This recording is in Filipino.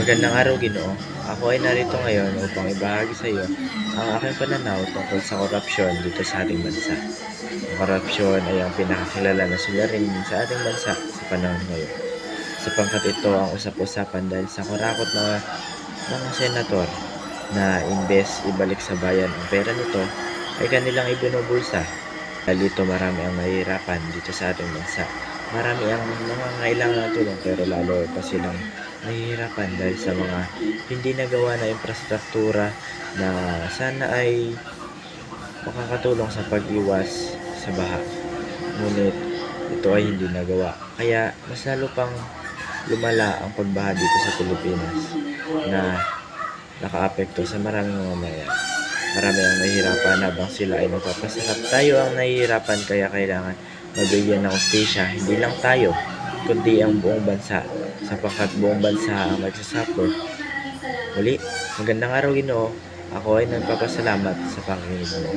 Magandang araw, Ginoo. Ako ay narito ngayon upang ibahagi sa iyo ang aking pananaw tungkol sa korupsyon dito sa ating bansa. Ang korupsyon ay ang pinakakilala na suliranin sa ating bansa sa panahon ngayon, sapagkat ito ang usap-usapan dahil sa kurakot na mga senator na imbes ibalik sa bayan ang pera nito ay kanilang ibinubulsa. Dahil dito marami ang nahihirapan dito sa ating bansa. Marami ang nangangailangan ng tulong pero lalo pa silang nahihirapan dahil sa mga hindi nagawa na infrastruktura na sana ay makakatulong sa pag-iwas sa baha. Ngunit ito ay hindi nagawa. Kaya mas lalo pang lumala ang pagbaha dito sa Pilipinas na nakaapekto sa maraming mamamayan. Marami ang nahihirapan habang sila ay nagpapasarap. Tayo ang nahihirapan kaya kailangan mabigyan ng hustisya. Hindi lang tayo, kundi ang buong bansa. Sapagkat buong bansa ang nagsasuffer. Muli, magandang araw, Ginoo. Ako ay nagpapasalamat sa pakikinig mo.